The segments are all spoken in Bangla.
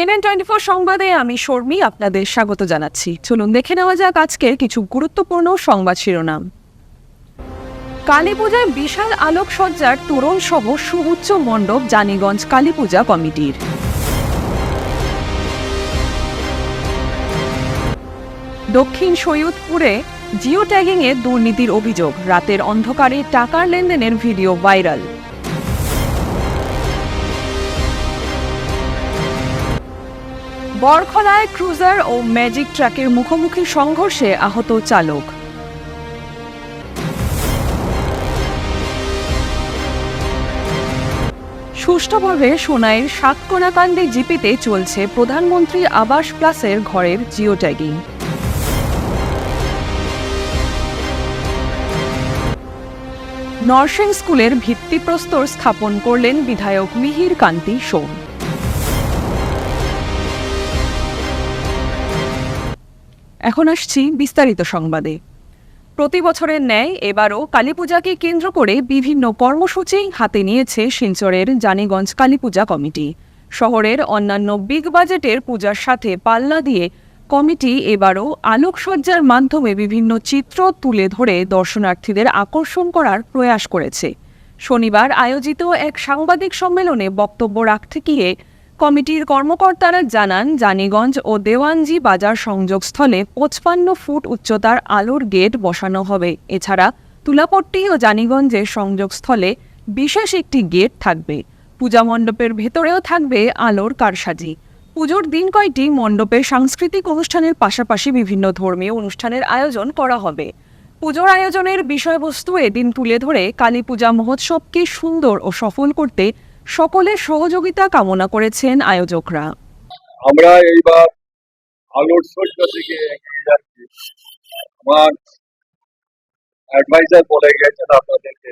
CNN24 সংবাদে আমি শর্মী আপনাদের স্বাগত জানাচ্ছি। চলুন দেখে নেওয়া যাক আজকের কিছু গুরুত্বপূর্ণ সংবাদ শিরোনাম। কালীপূজায় বিশাল আলোকসজ্জার তোরণ সহ সুউচ্চ মণ্ডপ জানিগঞ্জ কালীপূজা কমিটির। দক্ষিণ সৈয়দপুরে জিও ট্যাগিংয়ে দুর্নীতির অভিযোগ, রাতের অন্ধকারে টাকার লেনদেনের ভিডিও ভাইরাল। বরখলায় ক্রুজার ও ম্যাজিক ট্রাকের মুখোমুখি সংঘর্ষে আহত চালক। সুষ্ঠুভাবে সোনাইয়ের সাতকোনাকান্দি জিপিতে চলছে প্রধানমন্ত্রী আবাস প্লাসের ঘরের জিও ট্যাগিং। নরসিং স্কুলের ভিত্তিপ্রস্তর স্থাপন করলেন বিধায়ক মিহির কান্তি সোম। এখন আসছি বিস্তারিত সংবাদে। প্রতি বছরের ন্যায় এবারও কালীপূজাকে কেন্দ্র করে বিভিন্ন কর্মসূচি হাতে নিয়েছে শিলচরের জানিগঞ্জ কালীপূজা কমিটি। শহরের অন্যান্য বিগ বাজেটের পূজার সাথে পাল্লা দিয়ে কমিটি এবারও আলোকসজ্জার মাধ্যমে বিভিন্ন চিত্র তুলে ধরে দর্শনার্থীদের আকর্ষণ করার প্রয়াস করেছে। শনিবার আয়োজিত এক সাংবাদিক সম্মেলনে বক্তব্য রাখতে গিয়ে কমিটির কর্মকর্তারা জানান, জানিগঞ্জ ও দেওয়ানজি বাজার সংযোগস্থলে 55 ফুট উচ্চতার আলোর গেট বসানো হবে। এছাড়া তুলাপট্টি ও জানিগঞ্জের সংযোগস্থলে বিশেষ একটি গেট থাকবে। পূজা মণ্ডপের ভেতরেও থাকবে আলোর কারসাজি। পুজোর দিন কয়টি মণ্ডপে সাংস্কৃতিক অনুষ্ঠানের পাশাপাশি বিভিন্ন ধর্মীয় অনুষ্ঠানের আয়োজন করা হবে। পুজোর আয়োজনের বিষয়বস্তু এদিন তুলে ধরে কালী পূজা মহোৎসবকে সুন্দর ও সফল করতে সকলের সহযোগিতা কামনা করেছেন আয়োজকরা। আমরা এইবার আলোর সজ্জা থেকে এগিয়ে যাচ্ছি। আমার অ্যাডভাইজার বলে গেছেন আপনাদেরকে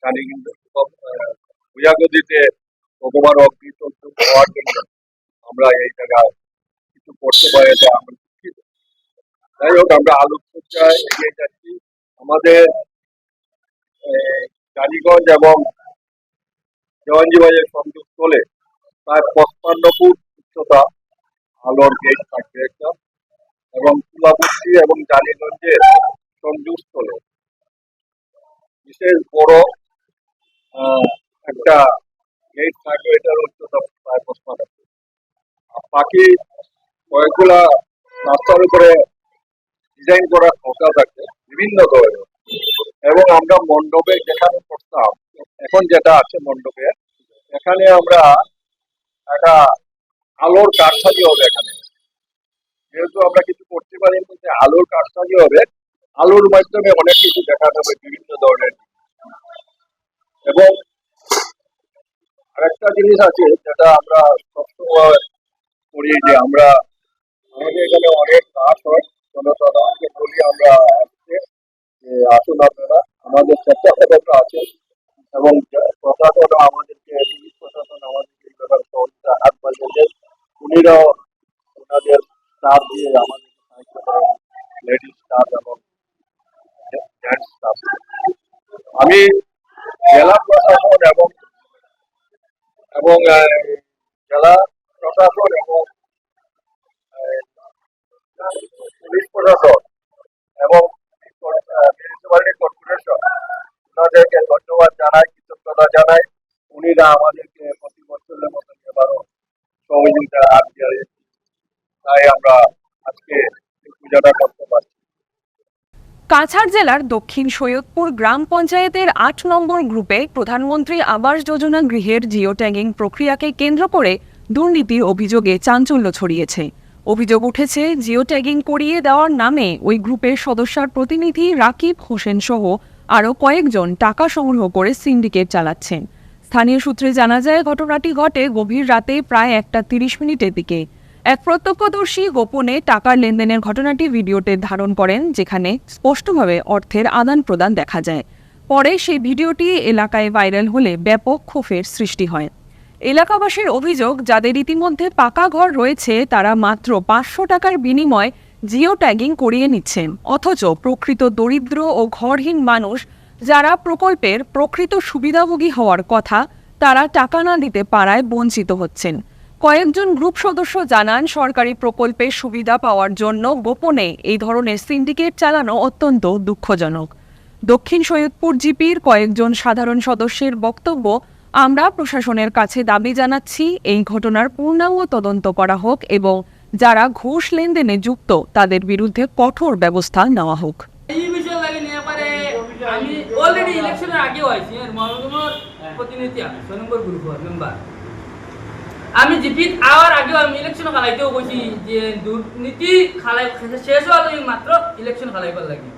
জানি, কিন্তু পূজাগতিতে ভগবান অকৃত হওয়ার জন্য আমরা এই জায়গায় কিছু করতে পারি, আমরা দুঃখিত। যাই হোক, আমরা আলোর সজ্জায় এগিয়ে যাচ্ছি। আমাদের জানিগঞ্জ এবং দেওয়ানজি বাজার সংযোগস্থলে প্রায় 55 ফুট উচ্চতা আলোর গেট থাকবে একটা, এবং তুলাপট্টি এবং জানিগঞ্জের সংযোগস্থলে বিশেষ বড় একটা গেট থাকবে। এটার উচ্চতা প্রায় 55 ফুট। বাকি কয়েকগুলা রাস্তার উপরে ডিজাইন করা খোঁকা থাকবে বিভিন্ন ধরনের। এবং আমরা মণ্ডপে যেখানে করতাম, এখন যেটা আছে মণ্ডপে, এখানে আমরা একটা আলোর কারসাজি হবে। এখানে যেহেতু আমরা কিছু করতে পারি, আলোর কারসাজি হবে, আলোর মাধ্যমে অনেক কিছু দেখা যাবে বিভিন্ন ধরনের। এবং আরেকটা জিনিস আছে যেটা আমরা সবসময় করি, যে আমরা আমাদের এখানে অনেক কাজ হয়, জনসাধারণকে বলি আমরা আসছে যে আসুন আপনারা, আমাদের স্বেচ্ছাসেবকরা আছেন এবং প্রশাসন আমাদেরকে, পুলিশ প্রশাসন আমাদেরকে এই ব্যাপারে সহযোগিতা হাত বাড়িয়ে দেন। উনিরাও ওনাদের স্টাফ দিয়ে আমাদেরকে সাহায্য করেন, লেডিস স্টাফ এবং জেন্টস স্টাফ। আমি জেলা প্রশাসন এবং জেলা প্রশাসন এবং পুলিশ প্রশাসন এবং মিউনিসিপ্যালিটি কর্পোরেশন, ওনাদেরকে ধন্যবাদ জানাই, কৃতজ্ঞতা জানাই। উনিরা আমাদেরকে প্রতি বছরের মতো এবারও সহযোগিতা হাত দিয়ে, তাই আমরা আজকে পূজাটা করতে পারছি। কাছাড় জেলার দক্ষিণ সৈয়দপুর গ্রাম পঞ্চায়েতের 8 নম্বর গ্রুপে প্রধানমন্ত্রী আবাস যোজনা গৃহের জিও ট্যাগিং প্রক্রিয়াকে কেন্দ্র করে দুর্নীতির অভিযোগে চাঞ্চল্য ছড়িয়েছে। অভিযোগ উঠেছে, জিও ট্যাগিং করিয়ে দেওয়ার নামে ওই গ্রুপের সদস্যার প্রতিনিধি রাকিব হোসেন সহ আরও কয়েকজন টাকা সংগ্রহ করে সিন্ডিকেট চালাচ্ছেন। স্থানীয় সূত্রে জানা যায়, ঘটনাটি ঘটে গভীর রাতে প্রায় 1:30 মিনিটের দিকে। এক প্রত্যক্ষদর্শী গোপনে টাকার লেনদেনের ঘটনাটি ভিডিওতে ধারণ করেন, যেখানে স্পষ্টভাবে অর্থের আদান প্রদান দেখা যায়। পরে সেই ভিডিওটি এলাকায় ভাইরাল হলে ব্যাপক ক্ষোভের সৃষ্টি হয়। এলাকাবাসীর অভিযোগ, যাদের ইতিমধ্যে পাকা ঘর রয়েছে তারা মাত্র 500 টাকার বিনিময়ে জিও ট্যাগিং করিয়ে নিচ্ছেন, অথচ প্রকৃত দরিদ্র ও ঘরহীন মানুষ যারা প্রকল্পের প্রকৃত সুবিধাভোগী হওয়ার কথা, তারা টাকা না দিতে পারায় বঞ্চিত হচ্ছেন। কয়েকজন গ্রুপ সদস্য জানান, সরকারি প্রকল্পের সুবিধা পাওয়ার জন্য গোপনে এই ধরনের সিন্ডিকেট চালানো অত্যন্ত দুঃখজনক। দক্ষিণ সৈয়দপুর জিপির কয়েকজন সাধারণ সদস্যের বক্তব্য, আমরা প্রশাসনের কাছে দাবি জানাচ্ছি এই ঘটনার পূর্ণাঙ্গ তদন্ত করা হোক এবং যারা ঘুষ লেনদেনে যুক্ত তাদের বিরুদ্ধে কঠোর ব্যবস্থা নেওয়া হোক। এই বিষয় লাগে নিয়ে পারে আমি অলরেডি ইলেকশনের আগেও আইছি মহকুমার প্রতিনিধি 6 নম্বর গ্রুপের মেম্বার। আমি জিপিত আওয়ার আগেও আমি ইলেকশন খালাইতেও কইছি যে দুর্নীতি খালাই শেষ হওয়ার মাত্র ইলেকশন খালাইবার লাগে।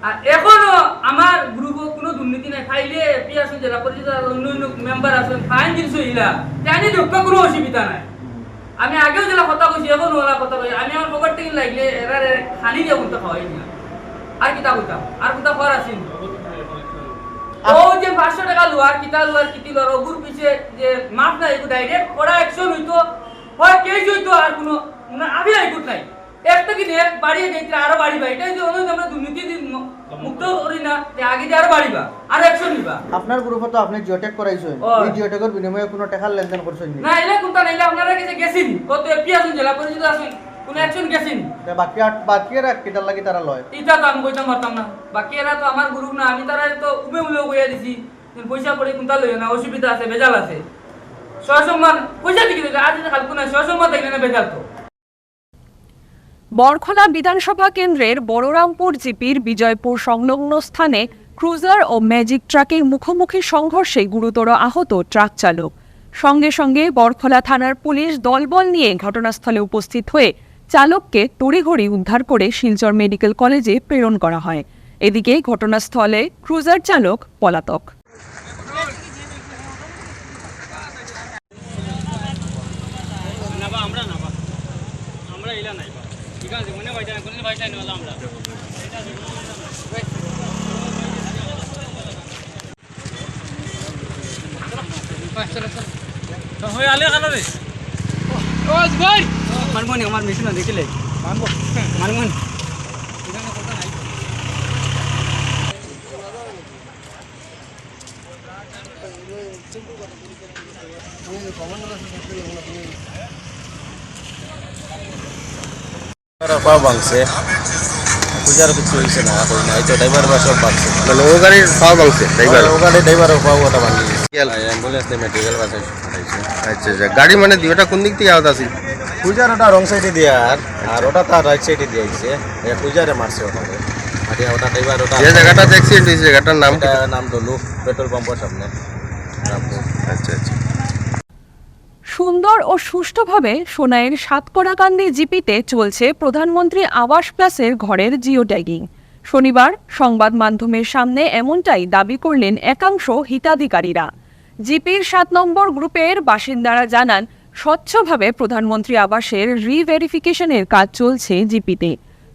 আর এখনো আমার গ্রুপে কোনো দুর্নীতি নাই, খাইলে এপি আছে, জেলা পরিষদ অন্য অন্য মেম্বার আছেন, ফাইন জিনিস ইলা জানি ঢুকা কোনো অসুবিধা নাই। আমি আগেও যেটা কথা কইছি এখন ওলা কথা কই, আমি আমার পকেট থেকে লাগলে এরা খালি দিয়ে কোনটা খাওয়াই না। আর কিতা কইতাম আর কোনটা খর আছেন ও যে 500 টাকা লোয়ার কিতা লোয়ার কিতি লোয়ার ওগুর পিছে যে মাপ নাই, এগু ডাইরেক্ট ওরা অ্যাকশন হইতো হয় কেস হইতো আর কোনো আমি আইগুট নাই। একটা কি নিয়ে বাড়িয়ে যাইতে আরো বাড়িবা, এটাই যে আমরা দুর্নীতি মুক্ত করি না, আগে দিয়ে আরো বাড়িবা আর অ্যাকশন নিবা। আপনার গ্রুপে তো আপনি জিওটেক করাইছেন, এই জিওটেকের বিনিময়ে কোনো টাকার লেনদেন করছেন না? এলা কোনটা নাইলে আপনারা কাছে গেছেন কত এপি আছেন, জেলা পরিষদ আছেন, কোন অ্যাকশন গেছেন? বাকিরা কিটার লাগি তারা লয় এটা তো আমি কইতাম পারতাম না। বাকি এরা তো আমার গ্রুপ না, আমি তারা তো উমে উলে কইয়া দিছি পয়সা পড়ে কোনটা লই না, অসুবিধা আছে, ভেজাল আছে। সসম্মান পয়সা দিকে আজ খালকু না, সসম্মান দেখলে না ভেজাল তো। বরখলা বিধানসভা কেন্দ্রের বড়রামপুর জিপির বিজয়পুর সংলগ্ন স্থানে ক্রুজার ও ম্যাজিক ট্রাকের মুখোমুখি সংঘর্ষে গুরুতর আহত ট্রাক চালক। সঙ্গে সঙ্গে বরখলা থানার পুলিশ দলবল নিয়ে ঘটনাস্থলে উপস্থিত হয়ে চালককে তড়িঘড়ি উদ্ধার করে শিলচর মেডিকেল কলেজে প্রেরণ করা হয়। এদিকে ঘটনাস্থলে ক্রুজার চালক পলাতক। আমার মেশিন দেখিলে মানমন পা ভাঙছে, পূজার কিছু হয়েছে না, কই না, এই তো ড্রাইভার বা সব ভাঙছে, মানে ও গাড়ির পা ভাঙছে, ড্রাইভার ও গাড়ির ড্রাইভারের পা ওটা ভাঙি অ্যাম্বুলেন্স মেডিকেল বাসে। আচ্ছা আচ্ছা, গাড়ি মানে ওটা কোন দিক থেকে আওয়াজ আছে? পূজার ওটা রং সাইডে দিয়ে আর ওটা তার রাইট সাইডে দিয়ে আইছে, পূজারে মারছে ওটাকে। আর ওটা ড্রাইভার ওটা যে জায়গাটাতে অ্যাক্সিডেন্ট হয়েছে জায়গাটার নাম দলু পেট্রোল পাম্পের সামনে। আচ্ছা আচ্ছা। সুন্দর ও সুষ্ঠুভাবে সোনাইয়ের সাতকড়াকান্দি জিপিতে চলছে প্রধানমন্ত্রী আবাস প্লাসের ঘরের জিও ট্যাগিং। শনিবার সংবাদ মাধ্যমের সামনে এমনটাই দাবি করলেন একাংশ হিতাধিকারীরা। জিপির 7 নম্বর গ্রুপের বাসিন্দারা জানান, স্বচ্ছভাবে প্রধানমন্ত্রী আবাসের রিভেরিফিকেশনের কাজ চলছে জিপিতে।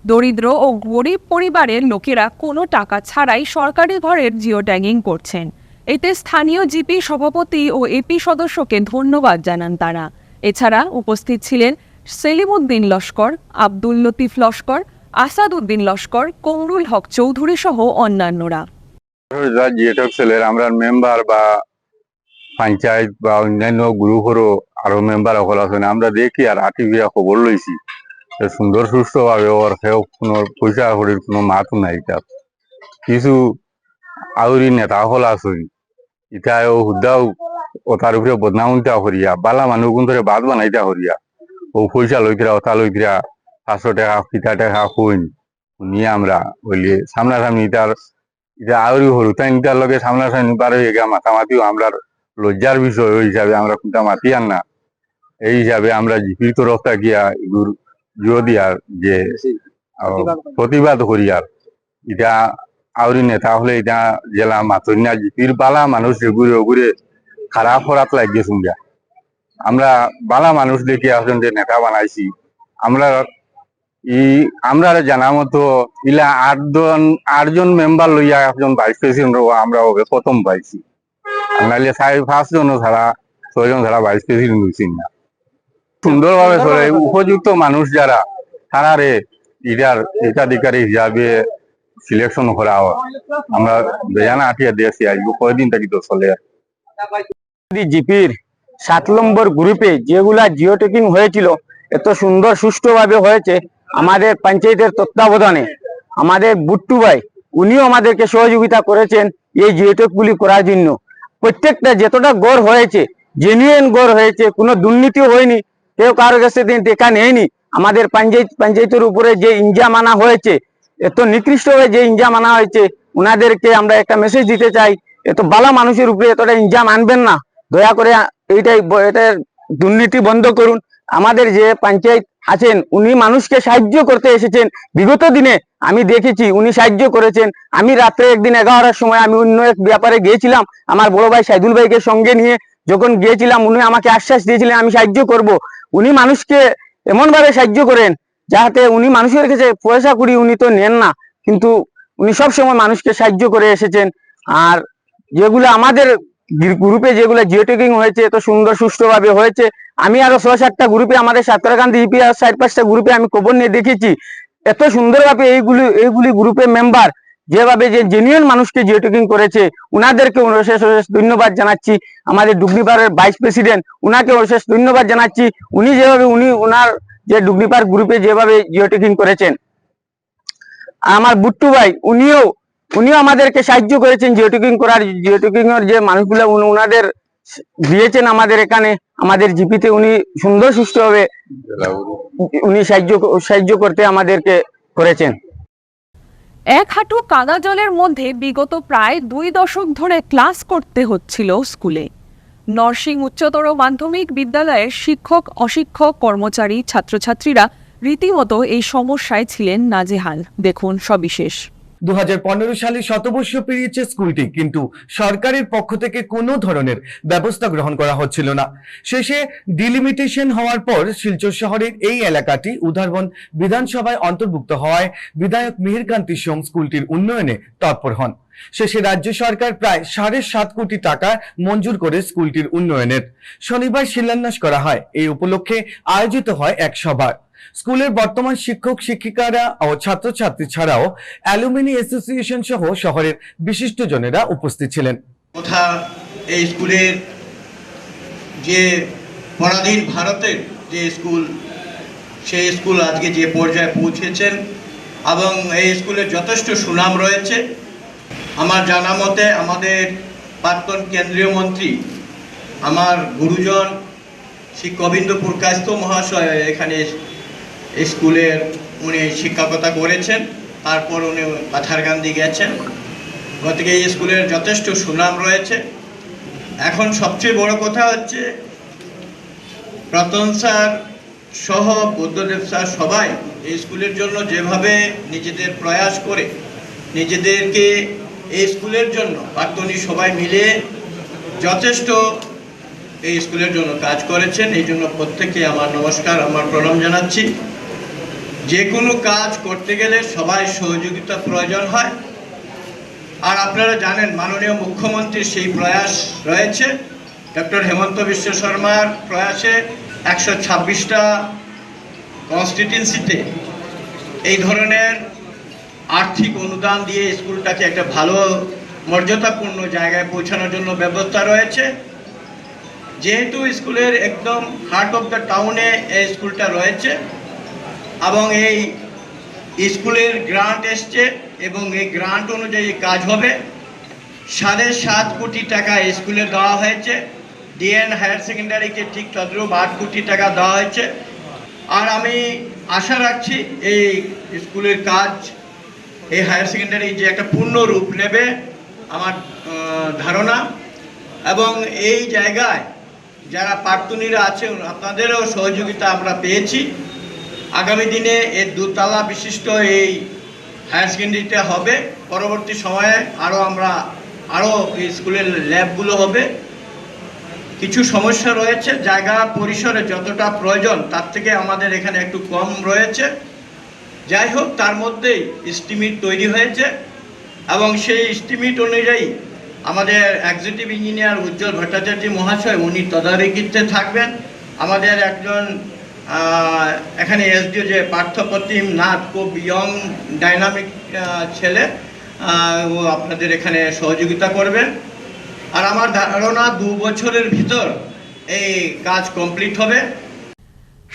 দরিদ্র ও গরিব পরিবারের লোকেরা কোনো টাকা ছাড়াই সরকারি ঘরের জিও ট্যাগিং করছেন। এতে স্থানীয় জিপি সভাপতি ও এপি সদস্যকে ধন্যবাদ জানান তারা। এছাড়া উপস্থিত ছিলেন সেলিম উদ্দিন লস্কর, আব্দুল লতিফ লস্কর, আসাদ উদ্দিন লস্কর, কমরুল হক চৌধুরী সহ অন্যান্যরা। জিওটেক সেলের আমরা মেম্বার বা পঞ্চায়েত বা অন্যান্য গ্রুপেরও আরো মেম্বার সকল আছেন, আমরা দেখি আর আটিভিয়া খবর লইছি সুন্দর সুস্থ ভাবে ওর কোনো পয়সা করির কোনো মাত নাই। কিছু আউরি নেতা সকল আছেন ইটাও হুদাও ও তার উপরে বদনামিতা করিয়া বালা মানুষ কোন ধরে বাদ বানাইতা করিয়া ও পয়সা লইতরা ওটা লইতরা 500 টাকা কিতা টাকা কইন নিয়ে আমরা বলি সামনাসামনি তার এটা আউরি হরু তাই তার লগে সামনাসামনি পার হয়ে গিয়া মাতামাতিও আমরা লজ্জার বিষয় ওই হিসাবে আমরা কোনটা মাতি আর না। এই হিসাবে আমরা জিপির তরফটা গিয়া এগুর জিও দিয়ার যে প্রতিবাদ করিয়ার এটা আউরি নেতা হলে এটা জেলা মাতন্যা জিপির বালা মানুষ ঘুরে ঘুরে খারাপ খরাত লাগিয়েছুন গা। আমরা বালা মানুষ দেখে আসেন যে নেতা বানাইছি আমরা আমরা জানা মতো ইলা 8জন মেম্বার লইয়া একজন ভাইস প্রেসিডেন্ট আমরা প্রথম পাইছি, নাইলে 5 জন ছাড়া 6 জন ছাড়া ভাইস প্রেসিডেন্ট হয়েছি না। সুন্দরভাবে চলে উপযুক্ত মানুষ যারা তারারে এটার হিতাধিকারী হিসাবে সিলেকশন করা হয়। আমরা বেজানা আটিয়া দিয়েছি আজকে কয়দিন থাকি তো চলে। জিপির 7 নম্বর গ্রুপে যেগুলা জিওটেকিং হয়েছিল এত সুন্দর সুষ্ঠুভাবে হয়েছে। আমাদের পঞ্চায়েতের তত্ত্বাবধানে আমাদের বুট্টু ভাই উনিও আমাদেরকে সহযোগিতা করেছেন এই জিওটেকগুলি করার জন্য। প্রত্যেকটা যতটা গড় হয়েছে জেনুইন গড় হয়েছে, কোনো দুর্নীতিও হয়নি, কেউ কারোর কাছে টেকা নেয়নি। আমাদের পঞ্চায়েতের উপরে যে ইনজাম আনা হয়েছে, এত নিকৃষ্টভাবে যে ইনজাম আনা হয়েছে, ওনাদেরকে আমরা একটা মেসেজ দিতে চাই, এত ভালো মানুষের উপরে এতটা ইনজাম আনবেন না, দয়া করে এটা দুর্নীতি বন্ধ করুন। আমাদের যে পঞ্চায়েত আছেন উনি মানুষকে সাহায্য করতে এসেছেন। বিগত দিনে আমি দেখেছি উনি সাহায্য করেছেন। আমি রাত্রে একদিন 11টার সময় আমি অন্য এক ব্যাপারে গিয়েছিলাম, আমার বড় ভাই সাইদুল ভাইকে সঙ্গে নিয়ে যখন গিয়েছিলাম, উনি আমাকে আশ্বাস দিয়েছিলেন আমি সাহায্য করব। উনি মানুষকে এমন ভাবে সাহায্য করেন যাতে উনি মানুষের কাছে পয়সা কুড়ি উনি তো নেন না, কিন্তু উনি সব সময় মানুষকে সাহায্য করে এসেছেন। আর যেগুলো আমাদের গ্রুপে যেগুলো জিওটেকিং হয়েছে এত সুন্দর সুষ্ঠুভাবে হয়েছে। আমি আরো 6-7টা গ্রুপে, আমাদের সাতরাকান্দি ইপিআর 4-5টা গ্রুপে আমি খবর নিয়ে দেখেছি এত সুন্দরভাবে এইগুলি গ্রুপের মেম্বার যেভাবে যে জেনুইন মানুষকে জিওটেকিং করেছে, উনাদেরকে অশেষ ধন্যবাদ জানাচ্ছি। আমাদের ডুগনিপাড়ের ভাইস প্রেসিডেন্ট উনাকে অশেষ ধন্যবাদ জানাচ্ছি। উনি যেভাবে উনার যে ডুগনিপাড় গ্রুপে যেভাবে জিওটেকিং করেছেন। আমার বুট্টু ভাই উনিও আমাদেরকে সাহায্য করেছেন জিওটেকিং এর যে মানুষগুলো উনাদের দিয়েছেন আমাদের এখানে আমাদের জিপিতে, উনি সুন্দর সুষ্ঠুভাবে উনি সাহায্য করতে আমাদেরকে করেছেন। এক হাঁটু কাদা জলের মধ্যে বিগত প্রায় 2 দশক ধরে ক্লাস করতে হচ্ছিল স্কুলে। নরসিং উচ্চতর মাধ্যমিক বিদ্যালয়ের শিক্ষক, অশিক্ষক, কর্মচারী, ছাত্রছাত্রীরা রীতিমতো এই সমস্যায় ছিলেন নাজেহাল। দেখুন সবিশেষ। 2015 সালে শতবর্ষ পেরিয়েছে স্কুলটি, কিন্তু সরকারের পক্ষ থেকে কোনো ধরনের ব্যবস্থা গ্রহণ করা হচ্ছিল না। শেষে ডিলিমিটেশন হওয়ার পর শিলচর শহরের এই এলাকাটি উদারবন বিধানসভায় অন্তর্ভুক্ত হওয়ায় বিধায়ক মিহিরকান্তি সোম স্কুলটির উন্নয়নে তৎপর হন। শেষে রাজ্য সরকার প্রায় 7.5 কোটি টাকা মঞ্জুর করে স্কুলটির উন্নয়নের শনিবার শিলান্যাস করা হয়। এই উপলক্ষে আয়োজিত হয় এক সভা। স্কুলের বর্তমান শিক্ষক শিক্ষিকারা ও ছাত্রছাত্রী ছাড়াও অ্যালুমিনি অ্যাসোসিয়েশন সহ শহরের বিশিষ্টজনেরা উপস্থিত ছিলেন। তথা এই স্কুলের যে পরাধীন ভারতের যে স্কুল, সেই স্কুল আজকে যে পর্যায়ে পৌঁছেছেন এবং এই স্কুলের যথেষ্ট সুনাম রয়েছে। আমার জানা মতে আমাদের প্রাক্তন কেন্দ্রীয় মন্ত্রী, আমার গুরুজন শ্রী গোবিন্দ পুরকায়স্থ মহাশয় এখানে স্কুলের উনি শিক্ষকতা করেছেন, তারপর উনি পাথারকান্দি গেছেন। গতিকে এই স্কুলের যথেষ্ট সুনাম রয়েছে। এখন সবচেয়ে বড় কথা হচ্ছে রতন স্যার সহ বুদ্ধদেব স্যার সবাই এই স্কুলের জন্য যেভাবে নিজেদের প্রয়াস করে নিজেদেরকে এই স্কুলের জন্য প্রাক্তনী সবাই মিলে যথেষ্ট এই স্কুলের জন্য কাজ করেছেন। এই জন্য প্রত্যেককে আমার নমস্কার, আমার প্রণাম জানাচ্ছি। যে কোনো কাজ করতে গেলে সবাই সহযোগিতা প্রয়োজন হয়। আর আপনারা জানেন মাননীয় মুখ্যমন্ত্রীর সেই প্রয়াস রয়েছে। ডক্টর হেমন্ত বিশ্ব শর্মার প্রয়াসে 126টা কনস্টিটিউয়েন্সিতে এই ধরনের আর্থিক অনুদান দিয়ে স্কুলটাকে একটা ভালো মর্যাদাপূর্ণ জায়গায় পৌঁছানোর জন্য ব্যবস্থা রয়েছে। যেহেতু স্কুলের একদম হার্ট অফ দ্য টাউনে এই স্কুলটা রয়েছে এবং এই স্কুলের গ্রান্ট এসছে এবং এই গ্রান্ট অনুযায়ী কাজ হবে। 7.5 কোটি টাকা স্কুলে দেওয়া হয়েছে। ডিএন হায়ার সেকেন্ডারিকে ঠিক তদ্রূপ 8 কোটি টাকা দেওয়া হয়েছে। আর আমি আশা রাখছি এই স্কুলের কাজ, এই হায়ার সেকেন্ডারি যে একটা পূর্ণ রূপ নেবে আমার ধারণা। এবং এই জায়গায় যারা প্রাক্তনীরা আছে আপনাদেরও সহযোগিতা আমরা পেয়েছি। আগামী দিনে এই 2 তলা বিশিষ্ট এই হায়ার সেকেন্ডারিটা হবে। পরবর্তী সময়ে আরও এই স্কুলের ল্যাবগুলো হবে। কিছু সমস্যা রয়েছে, জায়গা পরিসরে যতটা প্রয়োজন তার থেকে আমাদের এখানে একটু কম রয়েছে। যাই হোক, তার মধ্যেই এস্টিমেট তৈরি হয়েছে এবং সেই এস্টিমেট অনুযায়ী আমাদের এক্সিকিউটিভ ইঞ্জিনিয়ার উজ্জ্বল ভট্টাচার্য মহাশয় উনি তদারকিতে থাকবেন। আমাদের একজন এখানে এসডিও যে পার্থপ্রতিম নাথ, খুব ইয়ং ডাইনামিক ছেলে, ও আপনাদের এখানে সহযোগিতা করবেন। আর আমার ধারণা 2 বছরের ভিতর এই কাজ কমপ্লিট হবে।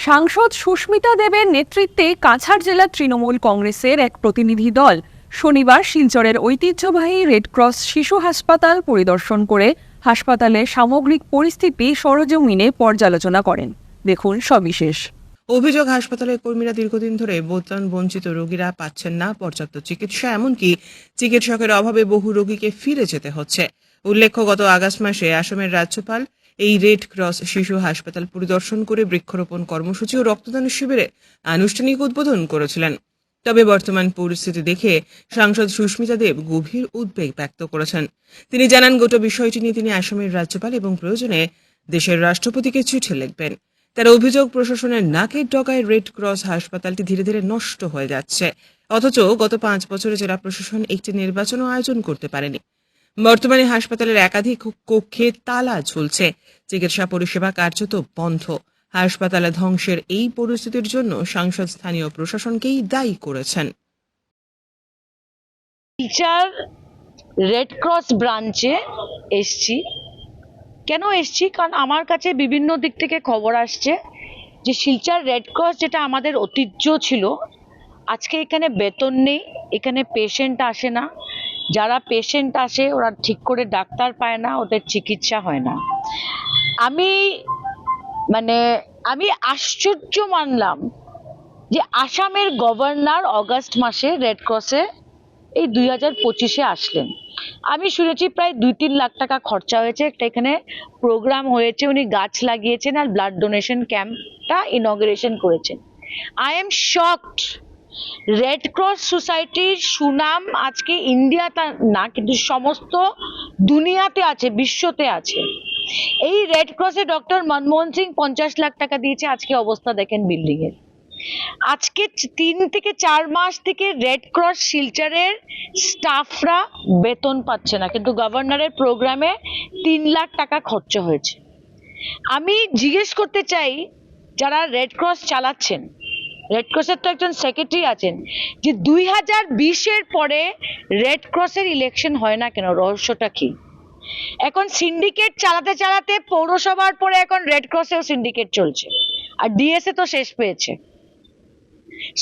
সাংসদ সুস্মিতা দেবের নেতৃত্বে কাছাড় জেলা তৃণমূল কংগ্রেসের এক প্রতিনিধি দল শনিবার শিলচরের ঐতিহ্যবাহী রেডক্রস শিশু হাসপাতাল পরিদর্শন করে হাসপাতালের সামগ্রিক পরিস্থিতি সরজমিনে পর্যালোচনা করেন। দেখুন সবিশেষ। অভিযোগ, হাসপাতালের কর্মীরা দীর্ঘদিন ধরে বেতন বঞ্চিত রোগীরা পাচ্ছেন না পর্যাপ্ত চিকিৎসা, এমনকি চিকিৎসকের অভাবে বহু রোগীকে ফিরে যেতে হচ্ছে। উল্লেখ্য, গত আগস্ট মাসে আসামের রাজ্যপাল এই রেড ক্রস শিশু হাসপাতাল পরিদর্শন করে বৃক্ষরোপণ কর্মসূচি ও রক্তদান শিবিরে আনুষ্ঠানিক উদ্বোধন করেছিলেন। তবে বর্তমান পরিস্থিতি দেখে সাংসদ সুস্মিতা দেব গভীর উদ্বেগ ব্যক্ত করেছেন। তিনি জানান, গোটা বিষয়টি নিয়ে তিনি আসামের রাজ্যপাল এবং প্রয়োজনে দেশের রাষ্ট্রপতিকে চিঠি লিখবেন। তার অভিযোগ, প্রশাসনের নাকের ডগায় রেড ক্রস হাসপাতালটি ধীরে ধীরে নষ্ট হয়ে যাচ্ছে, অথচ গত 5 বছরে জেলা প্রশাসন একটি নির্বাচনও আয়োজন করতে পারেনি। বর্তমানে হাসপাতালের একাধিক কক্ষে তালা ঝুলছে, চিকিৎসা পরিষেবা কার্যত বন্ধ। হাসপাতালে ধ্বংসের এই পরিস্থিতির জন্য সাংসদ স্থানীয় প্রশাসনকেই দায়ী করেছেন। শিলচর রেড ক্রস ব্রাঞ্চে এসছি। কেন এসছি? কারণ আমার কাছে বিভিন্ন দিক থেকে খবর আসছে যে শিলচর রেড ক্রস, যেটা আমাদের ঐতিহ্য ছিল, আজকে এখানে বেতন নেই, এখানে পেশেন্ট আসে না, যারা পেশেন্ট আসে ওরা ঠিক করে ডাক্তার পায় না, ওদের চিকিৎসা হয় না। আমি আশ্চর্য মানলাম যে আসামের গভর্নর অগাস্ট মাসে রেড ক্রসে এই 2025-এ আসলেন। আমি শুনেছি প্রায় 2-3 লাখ টাকা খরচা হয়েছে, একটা এখানে প্রোগ্রাম হয়েছে, উনি গাছ লাগিয়েছেন আর ব্লাড ডোনেশন ক্যাম্পটা ইনঅগারেশন করেছেন। I am shocked. Red cross সোসাইটির সুনাম আজকে ইন্ডিয়াতে না, কিন্তু সমস্ত দুনিয়াতে আছে, বিশ্বতে আছে। এই রেড ক্রসে ডক্টর মনমোহন সিং 50 লাখ টাকা দিয়েছে। আজকে অবস্থা দেখেন বিল্ডিং এর। আজকে 3 থেকে 4 মাস থেকে রেড ক্রস শিলচরের স্টাফরা বেতন পাচ্ছে না, কিন্তু গভর্নরের প্রোগ্রামে 3 লাখ টাকা খরচ হয়েছে। আমি জিজ্ঞেস করতে চাই, যারা রেড ক্রস চালাচ্ছেন, রেড ক্রসের তো একজন সেক্রেটারি আছেন, যে 2020-এর পরে রেড ক্রসের ইলেকশন হয় না কেন? রহস্যটা কি? এখন সিন্ডিকেট চালাতে চালাতে পৌরসভার পরে এখন রেড ক্রসেও সিন্ডিকেট চলছে, আর ডিএসএ তো শেষ পেয়েছে।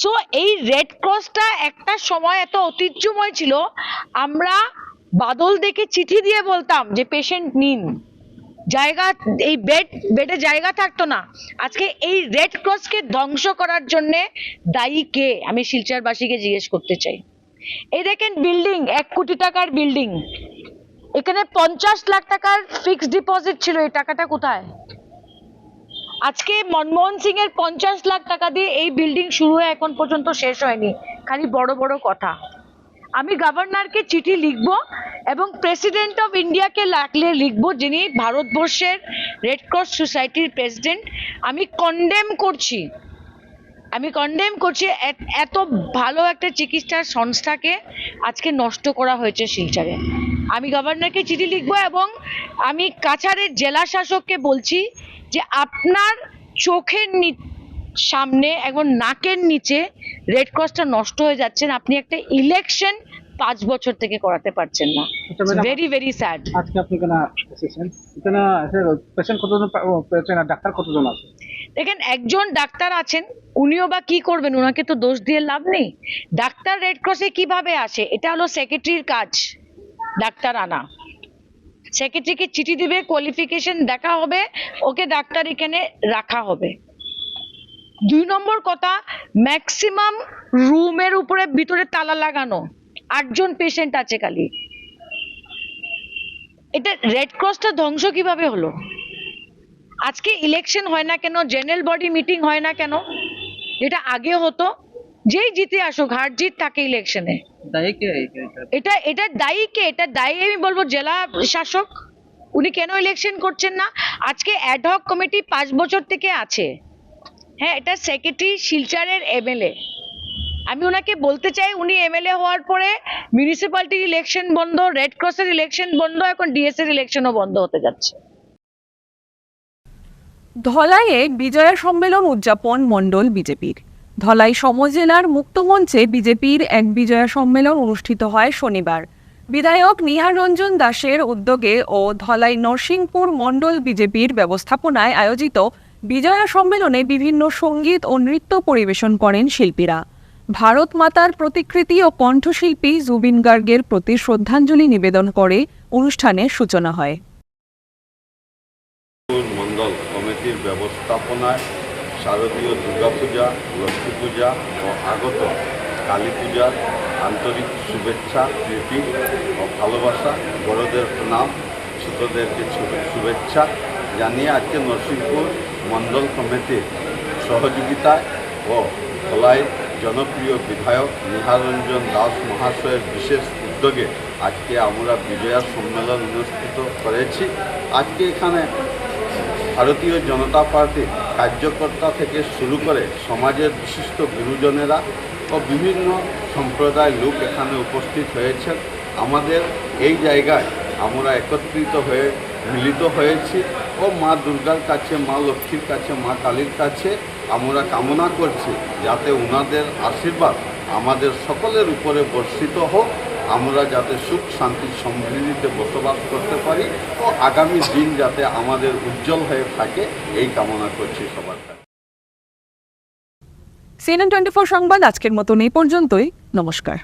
সো এই রেড ক্রসটা একটা সময় এত ঐতিহ্যময় ছিল, আমরা বাদল দেখে চিঠি দিয়ে বলতাম যে পেশেন্ট নিন, জায়গা, এই বেডে জায়গা থাকতো না। আজকে এই রেড ক্রসকে ধ্বংস করার জন্য দায়ী কে? আমি শিলচরবাসীকে জিজ্ঞেস করতে চাই। এই দেখেন বিল্ডিং, 1 কোটি টাকার বিল্ডিং, এখানে 50 লাখ টাকার ফিক্সড ডিপোজিট ছিল, এই টাকাটা কোথায়? আজকে মনমোহন সিং এর 50 লাখ টাকা দিয়ে এই বিল্ডিং শুরু হয়ে এখন পর্যন্ত শেষ হয়নি, খালি বড় বড় কথা। আমি গভর্নরকে চিঠি লিখবো এবং প্রেসিডেন্ট অফ ইন্ডিয়াকে লিখবো, যিনি ভারতবর্ষের রেড ক্রস সোসাইটির প্রেসিডেন্ট। আমি কন্ডেম করছি এত ভালো একটা চিকিৎসার সংস্থাকে আজকে নষ্ট করা হয়েছে শিলচরে। আমি গভর্নরকে চিঠি লিখবো এবং আমি কাছাড়ের জেলা শাসককে বলছি যে আপনার চোখের সামনে এবং নাকের নিচে রেড ক্রসটা নষ্ট হয়ে যাচ্ছেন, আপনি একটা ইলেকশন 5 বছর থেকে করাতে পারছেন না। Very very sad. আজকে আপনি কেন এসেছেন? এখানে পেশেন্ট কতজন, ডাক্তার কতজন আছে? দেখেন, একজন ডাক্তার আছেন, উনিও বা কি করবেন? ওনাকে তো দোষ দিয়ে লাভ নেই। ডাক্তার রেড ক্রসে কিভাবে আসে? এটা হলো সেক্রেটারির কাজ, ডাক্তার আনা। সেক্রেটারিকে চিঠি দিবে, কোয়ালিফিকেশন দেখা হবে, ওকে ডাক্তার এখানে রাখা হবে। 2 নম্বর কথা, ম্যাক্সিমাম রুমের উপরে ভিতরে তালা লাগানো, 8 জন পেশেন্ট আছে খালি। এটা রেড ক্রসটা ধ্বংস কিভাবে হলো? আজকে ইলেকশন হয় না কেন? জেনারেল বডি মিটিং হয় না কেন? যেটা আগে হতো, যেই জিতে আসুক, হার জিত থাকে ইলেকশনে। এটা দায়ী কে? এটা দায়ী আমি বলবো জেলা শাসক। উনি কেন ইলেকশন করছেন না? আজকে অ্যাডহক কমিটি 5 বছর থেকে আছে। হ্যাঁ, এটা সেক্রেটারি শিলচরের এমএলএ। আমি ওনাকে বলতে চাই, উনি এমএলএ হওয়ার পরে মিউনিসিপ্যালিটির ইলেকশন বন্ধ, রেড ক্রসের ইলেকশন বন্ধ, এখন ডিএস এর ইলেকশনও বন্ধ হতে যাচ্ছে। ধলাইয়ে বিজয়া সম্মেলন উদযাপন মণ্ডল বিজেপির। ধলাই সমজেলার মুক্তমঞ্চে বিজেপির এক বিজয়া সম্মেলন অনুষ্ঠিত হয় শনিবার। বিধায়ক নিহার রঞ্জন দাসের উদ্যোগে ও ধলাই নরসিংপুর মণ্ডল বিজেপির ব্যবস্থাপনায় আয়োজিত বিজয়া সম্মেলনে বিভিন্ন সঙ্গীত ও নৃত্য পরিবেশন করেন শিল্পীরা। ভারত মাতার প্রতিকৃতি ও কণ্ঠশিল্পী জুবিন গার্গের প্রতি শ্রদ্ধাঞ্জলি নিবেদন করে অনুষ্ঠানের সূচনা হয়। মণ্ডল কমিটির ব্যবস্থাপনায় শারদীয় দুর্গাপূজা, লক্ষ্মী পূজা ও আগত কালী পূজার আন্তরিক শুভেচ্ছা, প্রীতি ও ভালোবাসা, বড়দের প্রণাম, ছোটদেরকে শুভেচ্ছা জানিয়ে আজকে নরসিংপুর মণ্ডল কমিটির সহযোগিতায় ও ধলাই জনপ্রিয় বিধায়ক নিহার রঞ্জন দাস মহাশয়ের বিশেষ উদ্যোগে আজকে আমরা বিজয়া সম্মেলন অনুষ্ঠিত করেছি। আজকে এখানে ভারতীয় জনতা পার্টির কার্যকর্তা থেকে শুরু করে সমাজের বিশিষ্ট গুরুজনেরা ও বিভিন্ন সম্প্রদায়ের লোক এখানে উপস্থিত হয়েছেন। আমাদের এই জায়গায় আমরা একত্রিত হয়ে মিলিত হয়েছি ও মা দুর্গার কাছে, মা লক্ষ্মীর কাছে, মা কালীর কাছে আমরা কামনা করছি যাতে ওনাদের আশীর্বাদ আমাদের সকলের উপরে বর্ষিত হোক, আমরা যাতে সুখ শান্তি সমৃদ্ধিতে বসবাস করতে পারি ও আগামী দিন যাতে আমাদের উজ্জ্বল হয়ে থাকে এই কামনা করছি সবার কাছে। CNN24 সংবাদ আজকের মতন এই পর্যন্তই। নমস্কার।